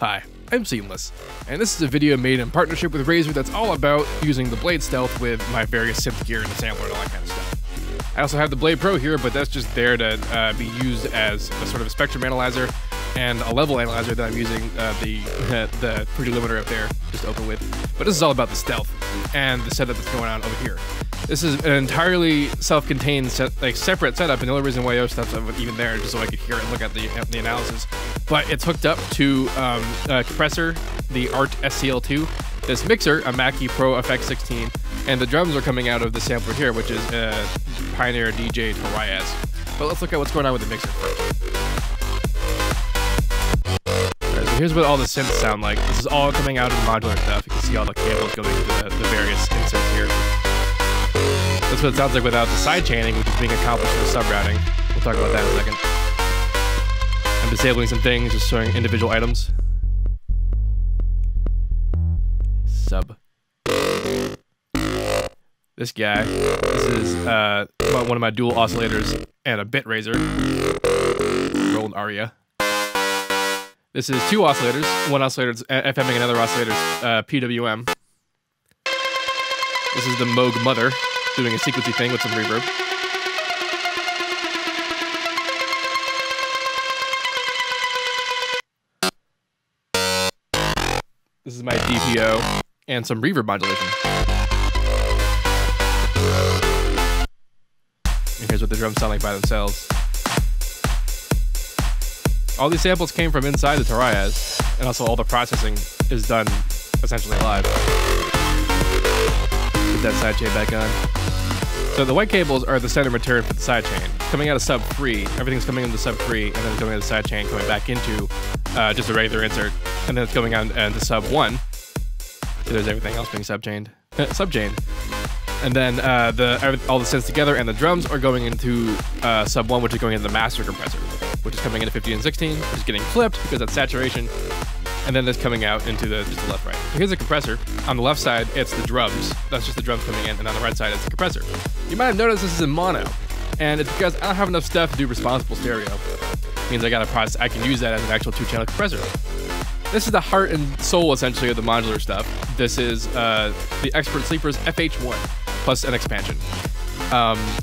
Hi, I'm Seamless, and this is a video made in partnership with Razer that's all about using the Blade Stealth with my various synth gear and the sampler and all that kind of stuff. I also have the Blade Pro here, but that's just there to be used as a sort of a spectrum analyzer and a level analyzer that I'm using the pretty limiter up there just to open with. But this is all about the Stealth and the setup that's going on over here. This is an entirely self-contained, separate setup, and the only reason why those stuff's even there is just so I could hear it and look at the analysis. But it's hooked up to a compressor, the Art SCL2, this mixer, a Mackie Pro FX16, and the drums are coming out of the sampler here, which is Pioneer DJ Torias. But let's look at what's going on with the mixer first. Alright, so here's what all the synths sound like. This is all coming out of the modular stuff. You can see all the cables going to the various inserts here. That's what it sounds like without the side chaining, which is being accomplished with sub-routing. We'll talk about that in a second. I'm disabling some things, just showing individual items. Sub. This guy. This is one of my dual oscillators and a bit Razer. Roland Aria. This is two oscillators. One oscillator's FMing, another oscillator's PWM. This is the Moog Mother, doing a sequencing thing with some reverb. This is my DPO and some reverb modulation. And here's what the drums sound like by themselves. All these samples came from inside the Torias, and also all the processing is done essentially live. Put that sidechain back on. So the white cables are the center return for the sidechain. Coming out of sub 3, everything's coming into sub 3, and then coming out of the sidechain, coming back into just a regular insert, and then it's going on into sub 1. So there's everything else being subchained. And then all the synths together and the drums are going into sub 1, which is going into the master compressor, which is coming into 15 and 16, which is getting flipped because that's saturation. And then this coming out into just the left-right. So here's the compressor. On the left side, it's the drums. That's just the drums coming in, and on the right side, it's the compressor. You might have noticed this is in mono, and it's because I don't have enough stuff to do responsible stereo. It means I can use that as an actual 2-channel compressor. This is the heart and soul, essentially, of the modular stuff. This is the Expert Sleeper's FH1 plus an expansion.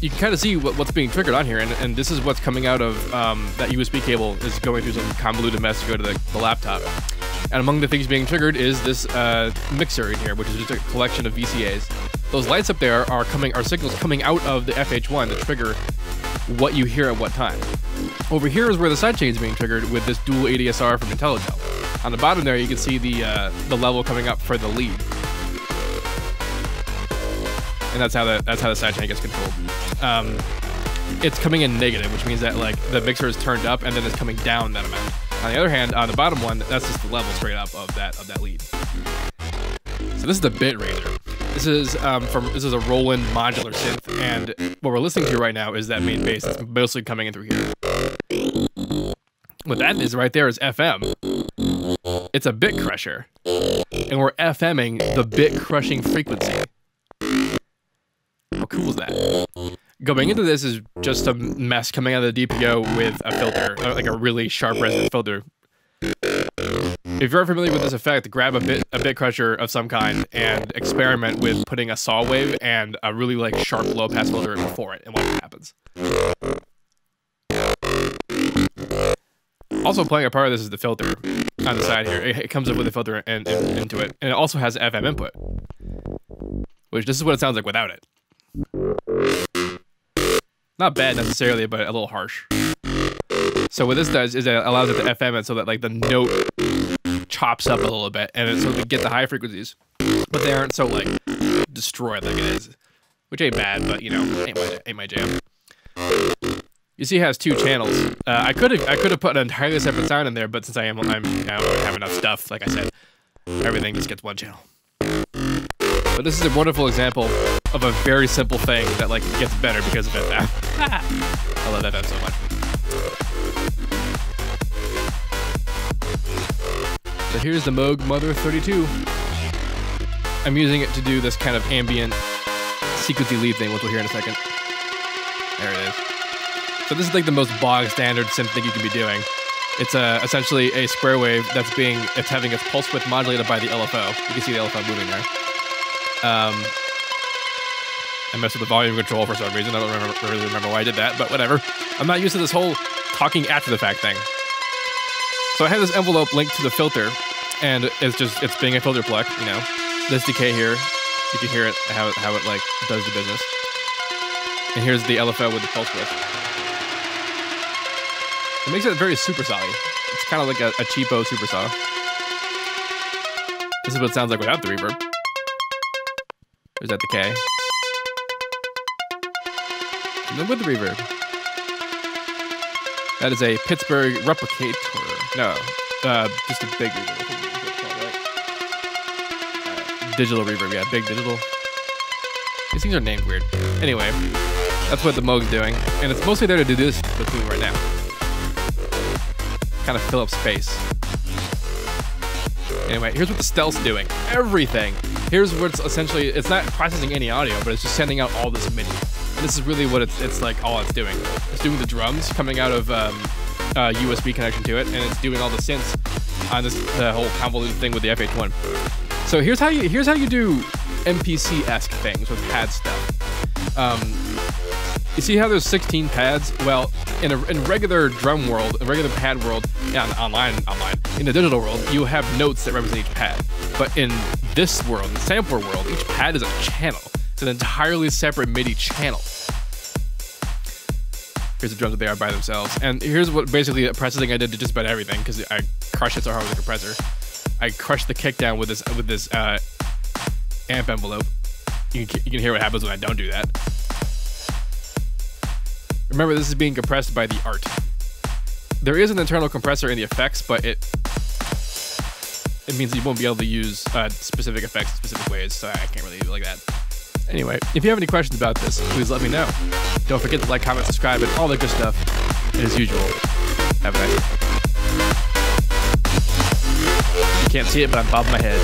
You can kind of see what's being triggered on here, and this is what's coming out of that USB cable is going through some convoluted mess to go to the laptop. And among the things being triggered is this mixer in here, which is just a collection of VCAs. Those lights up there are signals coming out of the FH1 to trigger what you hear at what time. Over here is where the sidechain is being triggered with this dual ADSR from IntelliGel. On the bottom there, you can see the level coming up for the lead. And that's how the sidechain gets controlled. It's coming in negative, which means that the mixer is turned up and then it's coming down that amount. On the other hand, on the bottom one, that's just the level straight up of that lead. So this is the bit Razer. This is a Roland modular synth, and what we're listening to right now is that main bass that's mostly coming in through here. What that is right there is FM. It's a bit crusher, and we're FMing the bit crushing frequency. How cool is that? Going into this is just a mess coming out of the DPO with a filter, like a really sharp resonant filter. If you're familiar with this effect, grab a bit crusher of some kind and experiment with putting a saw wave and a really sharp low pass filter before it and watch what happens. Also playing a part of this is the filter on the side here. It comes up with a filter into it, and it also has FM input, which this is what it sounds like without it. Not bad necessarily, but a little harsh. So what this does is it allows it to FM it so that the note chops up a little bit, and so we get the high frequencies, but they aren't so destroyed like it is, which ain't bad, but ain't my jam. You see, it has 2 channels. I could have put an entirely separate sound in there, but since I don't have enough stuff, like I said, everything just gets 1 channel. But this is a wonderful example of a very simple thing that gets better because of FM. I love FM so much. So here's the Moog Mother-32. I'm using it to do this kind of ambient sequency lead thing, which we'll hear in a second. There it is. So this is the most bog standard synth thing you can be doing. It's essentially a square wave it's having its pulse width modulated by the LFO. You can see the LFO moving there. I messed with the volume control for some reason. I don't really remember why I did that, but whatever. I'm not used to this whole talking after the fact thing. So I have this envelope linked to the filter, and it's being a filter plug, you know. This decay here, you can hear it, how it like does the business. And here's the LFO with the pulse width. It makes it very supersaw-y. It's kind of like a cheapo supersaw. This is what it sounds like without the reverb. There's that decay. And then with the reverb. That is a Pittsburgh replicator. No, just a big reverb. I think that's what it's called, right? Digital reverb, yeah, big digital. These things are named weird. Anyway, that's what the Moog's doing. And it's mostly there to do this that's doing right now. Kind of fill up space. Anyway, here's what the stealth's doing. Everything. Here's what's essentially, it's not processing any audio, but it's just sending out all this MIDI. And this is really what it's like all it's doing. It's doing the drums coming out of USB connection to it, and it's doing all the synths on the whole convoluted thing with the FH1. So here's how you do MPC-esque things with pad stuff. You see how there's 16 pads? Well, in regular drum world, a regular pad world, online, in the digital world, you have notes that represent each pad. But in this world, the sampler world, each pad is a channel. It's an entirely separate MIDI channel. Here's the drums that they are by themselves. And here's what basically a processing I did to just about everything, because I crushed it so hard with the compressor. I crushed the kick down with this amp envelope. You can hear what happens when I don't do that. Remember, this is being compressed by the art. There is an internal compressor in the effects, but it means you won't be able to use specific effects in specific ways, so I can't really do it like that. Anyway, if you have any questions about this, please let me know. Don't forget to like, comment, subscribe, and all that good stuff. And as usual, have a nice day. You can't see it, but I'm bobbing my head.